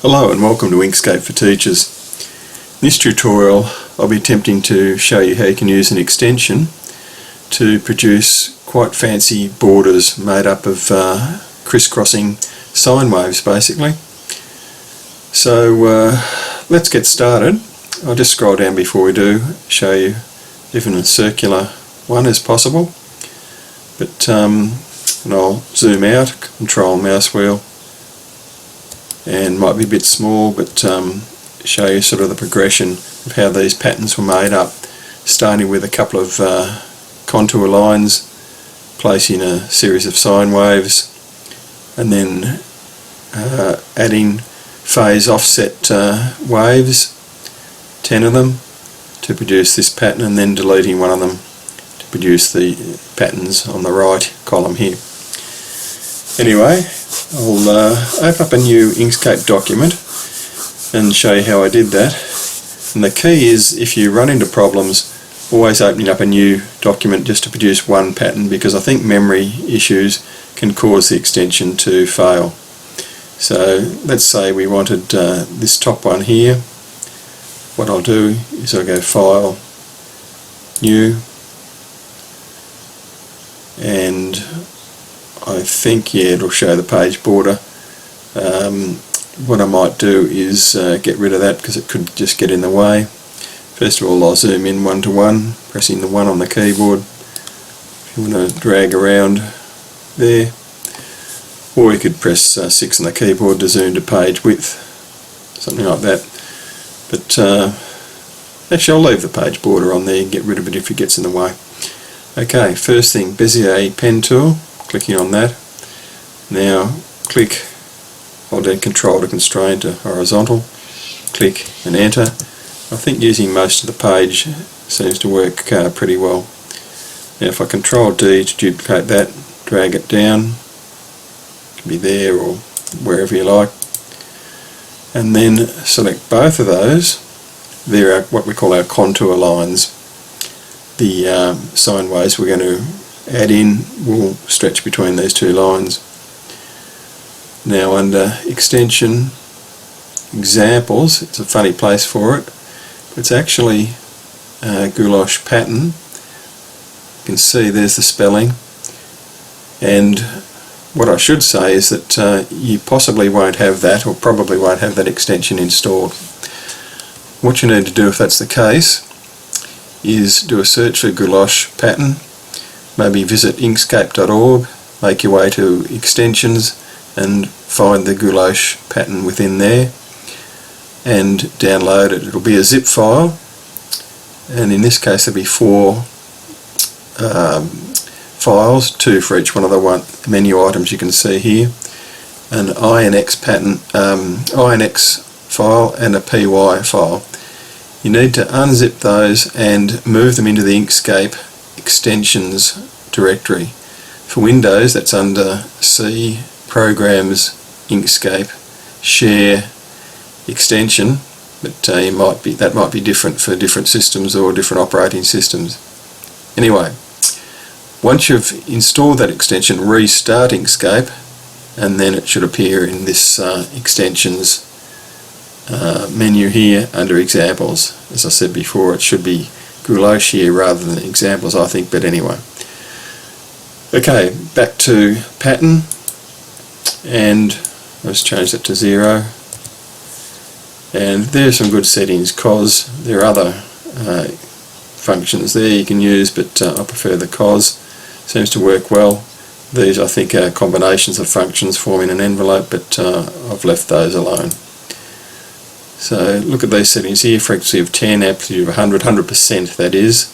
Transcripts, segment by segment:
Hello and welcome to Inkscape for Teachers. In this tutorial I'll be attempting to show you how you can use an extension to produce quite fancy borders made up of crisscrossing sine waves basically. So let's get started. I'll just scroll down before we do, show you even a circular one as possible. But and I'll zoom out, control mouse wheel, and might be a bit small, but show you sort of the progression of how these patterns were made up, starting with a couple of contour lines, placing a series of sine waves, and then adding phase offset waves, 10 of them, to produce this pattern, and then deleting one of them to produce the patterns on the right column here. Anyway, I'll open up a new Inkscape document and show you how I did that. And the key is, if you run into problems, always opening up a new document just to produce one pattern, because I think memory issues can cause the extension to fail. So let's say we wanted this top one here. What I'll do is I'll go File, New, and I think, yeah, it'll show the page border. What I might do is get rid of that because it could just get in the way. First of all, I'll zoom in 1 to 1, pressing the 1 on the keyboard. If you want to drag around there, or you could press 6 on the keyboard to zoom to page width, something like that. But actually I'll leave the page border on there and get rid of it if it gets in the way. Okay, first thing, Bezier pen tool. Clicking on that. Now hold down Control to constrain to horizontal, click and enter. I think using most of the page seems to work pretty well. Now if I Control D to duplicate that, drag it down, it can be there or wherever you like, and then select both of those. There are what we call our contour lines. The sine waves we're going to add in will stretch between these two lines. Now under Extension, Examples, it's a funny place for it. It's actually Guilloche pattern. You can see there's the spelling, and what I should say is that you possibly won't have that, or probably won't have that extension installed. What you need to do if that's the case is do a search for Guilloche pattern. Maybe visit inkscape.org, make your way to extensions and find the Guilloche pattern within there and download it. It'll be a zip file, and in this case there'll be 4 files, 2 for each one of the menu items you can see here, an INX pattern, INX file and a PY file. You need to unzip those and move them into the Inkscape extensions directory. For Windows, that's under C, Programs, Inkscape, Share, Extension, but that might be different for different systems or different operating systems. Anyway, once you've installed that extension, restart Inkscape, and then it should appear in this extensions menu here under Examples. As I said before, it should be Guilloche here rather than Examples, I think, but anyway. Okay, back to pattern, and let's change that to 0. And there's some good settings, cos. There are other functions there you can use, but I prefer the cos. Seems to work well. These, I think, are combinations of functions forming an envelope, but I've left those alone. So look at these settings here: frequency of 10, amplitude of 100, 100% that is,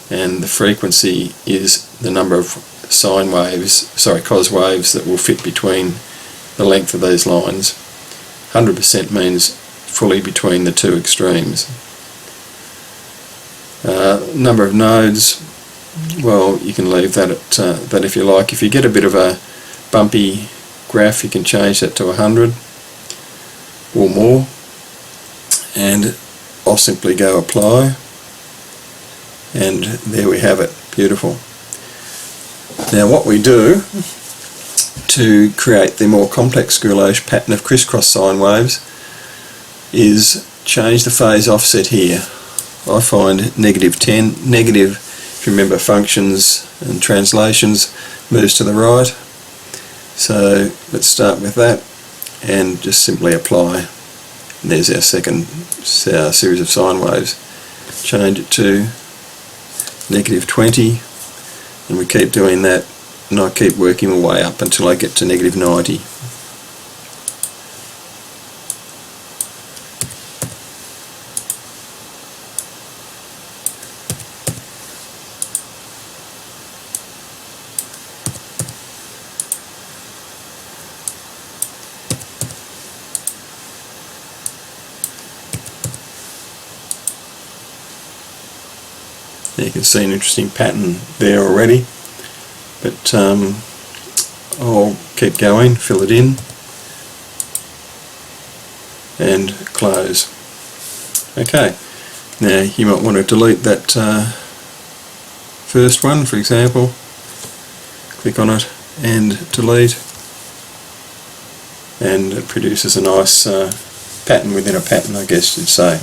and the frequency is the number of sine waves, cos waves that will fit between the length of these lines. 100% means fully between the two extremes. Number of nodes, well, you can leave that at that if you like. If you get a bit of a bumpy graph, you can change that to 100 or more, and I'll simply go apply, and there we have it. Beautiful. Now what we do to create the more complex Guilloche pattern of crisscross sine waves, is change the phase offset here. I find -10, negative, if you remember functions and translations, moves to the right. So let's start with that and just simply apply. And there's our second series of sine waves. Change it to -20, and we keep doing that, and I keep working my way up until I get to -90. You can see an interesting pattern there already, but I'll keep going, fill it in and close. Okay, now you might want to delete that first one, for example. Click on it and delete, and it produces a nice pattern within a pattern, I guess you'd say.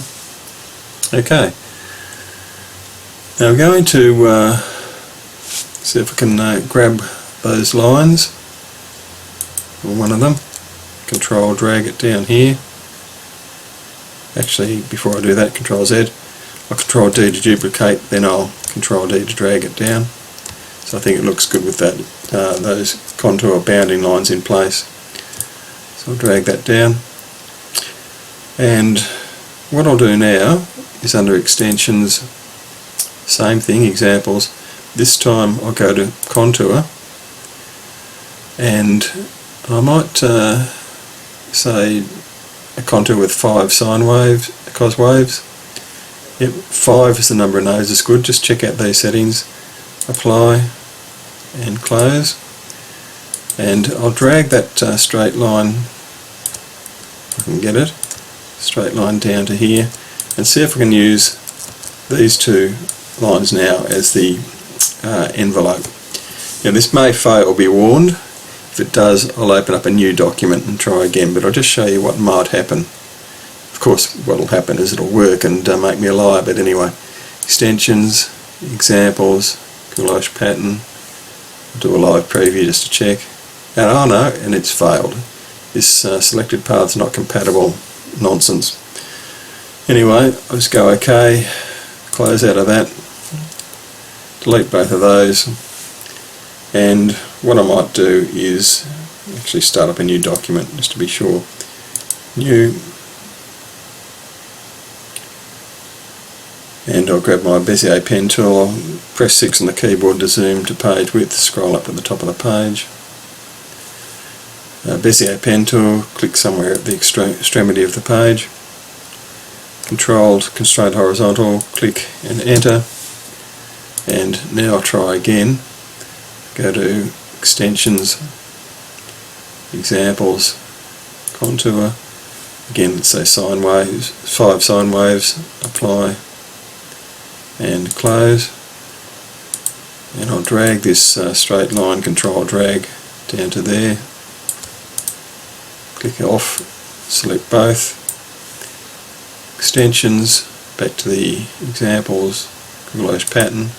Okay. Now we're going to see if I can grab those lines, or one of them, Control drag it down here. Actually, before I do that, Control Z, I'll Control D to duplicate, then I'll Control D to drag it down. So I think it looks good with that, those contour bounding lines in place. So I'll drag that down, and what I'll do now is under Extensions, same thing, Examples. This time I'll go to Contour, and I might say a contour with 5 sine waves, cos waves. Yep, 5 is the number of nodes, is good. Just check out these settings, apply and close, and I'll drag that straight line, if I can get it, straight line down to here, and see if I can use these two lines now as the envelope. Now this may fail, be warned. If it does, I'll open up a new document and try again, but I'll just show you what might happen. Of course what will happen is it'll work and make me a liar, but anyway. Extensions, Examples, Guilloche pattern. I'll do a live preview just to check. And oh no, and it's failed. This selected path's not compatible. Nonsense. Anyway, I'll just go OK, close out of that, delete both of those, and what I might do is actually start up a new document just to be sure. New, and I'll grab my Bezier pen tool, I'll press 6 on the keyboard to zoom to page width, scroll up to the top of the page. Bezier pen tool, click somewhere at the extremity of the page. Controlled, constraint horizontal, click and enter, and now I'll try again. Go to Extensions, Examples, Contour, again let's say sine waves, 5 sine waves, apply and close, and I'll drag this straight line, Control drag down to there, click off, select both, Extensions, back to the Examples, Guilloche pattern.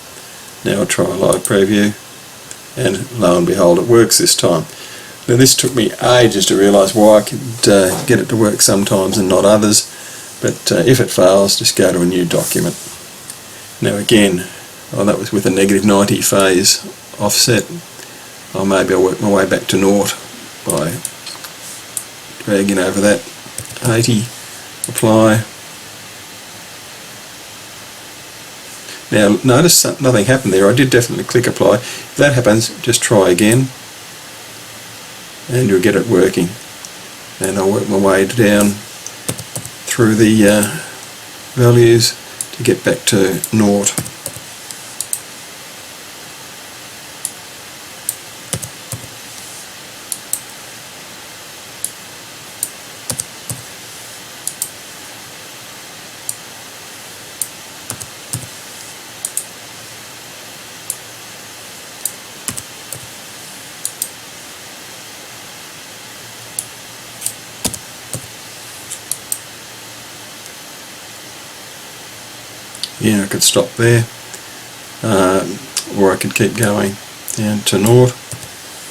Now I'll try a live preview, and lo and behold it works this time. Now this took me ages to realise why I could get it to work sometimes and not others, but if it fails, just go to a new document. Now again, that was with a -90 phase offset. Maybe I'll work my way back to naught by dragging over that 80, apply. Now notice nothing happened there. I did definitely click apply. If that happens, just try again and you'll get it working. And I'll work my way down through the values to get back to naught. yeah, I could stop there, or I could keep going down to 0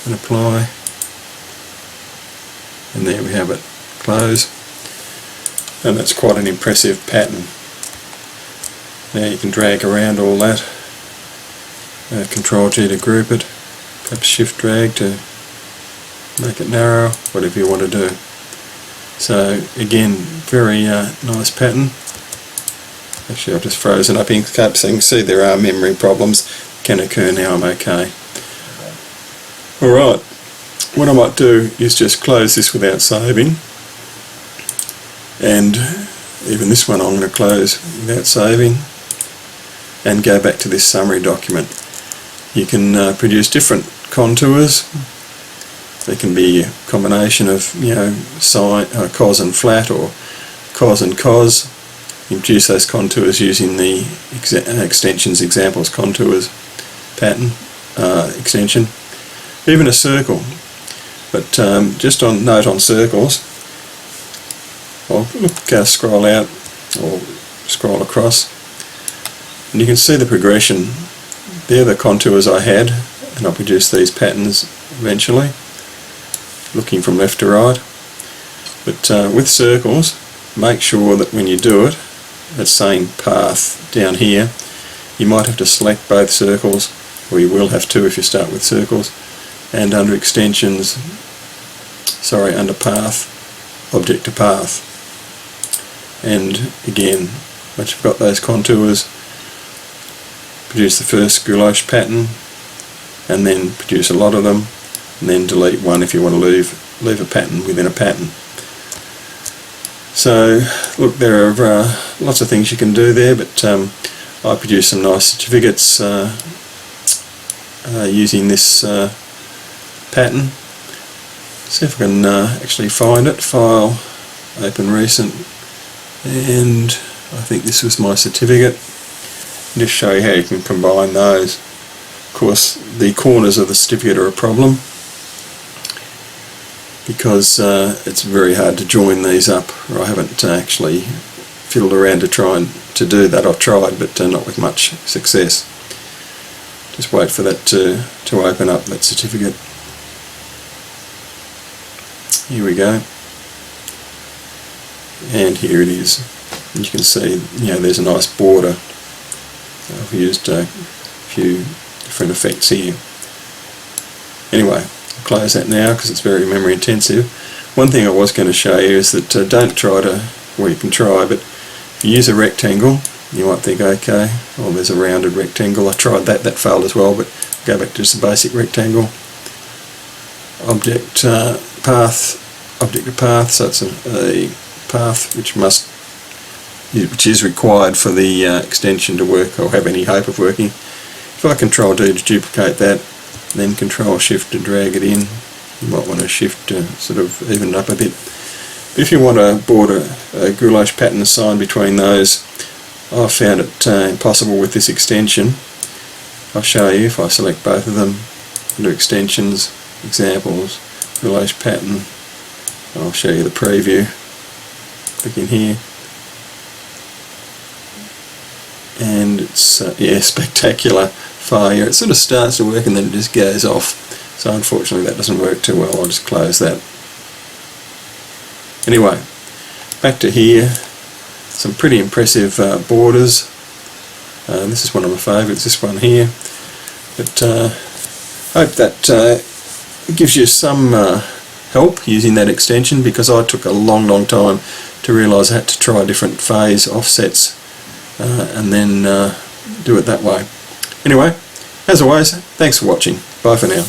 and apply, and there we have it, close. And that's quite an impressive pattern. Now you can drag around all that, Control G to group it, perhaps Shift drag to make it narrow, whatever you want to do. So again, very nice pattern. Actually, I've just frozen up Inkscape, so you can see there are memory problems can occur. Now I'm okay. Alright, what I might do is just close this without saving, and even this one I'm going to close without saving, and go back to this summary document. You can produce different contours. They can be a combination of, you know, sine, cos and flat, or cos and cos. You can produce those contours using the extensions, examples, contours, pattern, extension, even a circle. But just on note on circles, I'll scroll out or scroll across, and you can see the progression. They're the contours I had, and I'll produce these patterns eventually, looking from left to right. But with circles, make sure that when you do it, that same path down here, you might have to select both circles, or you will have to if you start with circles, and under extensions, under path, object to path. And again, once you've got those contours, produce the first Guilloche pattern, and then produce a lot of them, and then delete one if you want to leave a pattern within a pattern. So look, there are lots of things you can do there, but I produced some nice certificates using this pattern. See if I can actually find it. File, open recent, and I think this was my certificate. Just show you how you can combine those. Of course, the corners of the certificate are a problem, because it's very hard to join these up, or I haven't actually fiddled around to try to do that. I've tried, but not with much success. Just wait for that to open up, that certificate. Here we go, and here it is. And you can see, you know, there's a nice border. I've used a few different effects here. Anyway, I'll close that now because it's very memory intensive. One thing I was going to show you is that don't try to, well, you can try, but if you use a rectangle, you might think, okay, well, there's a rounded rectangle. I tried that failed as well, but go back to just the basic rectangle. Object path, object to path, so it's a path which is required for the extension to work or have any hope of working. If I Control D to duplicate that, then Control Shift to drag it in, you might want to Shift to sort of even it up a bit. But if you want a border, a Guilloche pattern assigned between those, I've found it impossible with this extension. I'll show you if I select both of them, under extensions, examples, Guilloche pattern. I'll show you the preview. Click in here, and it's yeah, spectacular failure. It sort of starts to work and then it just goes off. So unfortunately that doesn't work too well. I'll just close that. Anyway, back to here. Some pretty impressive borders. This is one of my favourites, this one here. But hope that gives you some help using that extension, because I took a long time to realise I had to try different phase offsets and then do it that way. Anyway, as always, thanks for watching. Bye for now.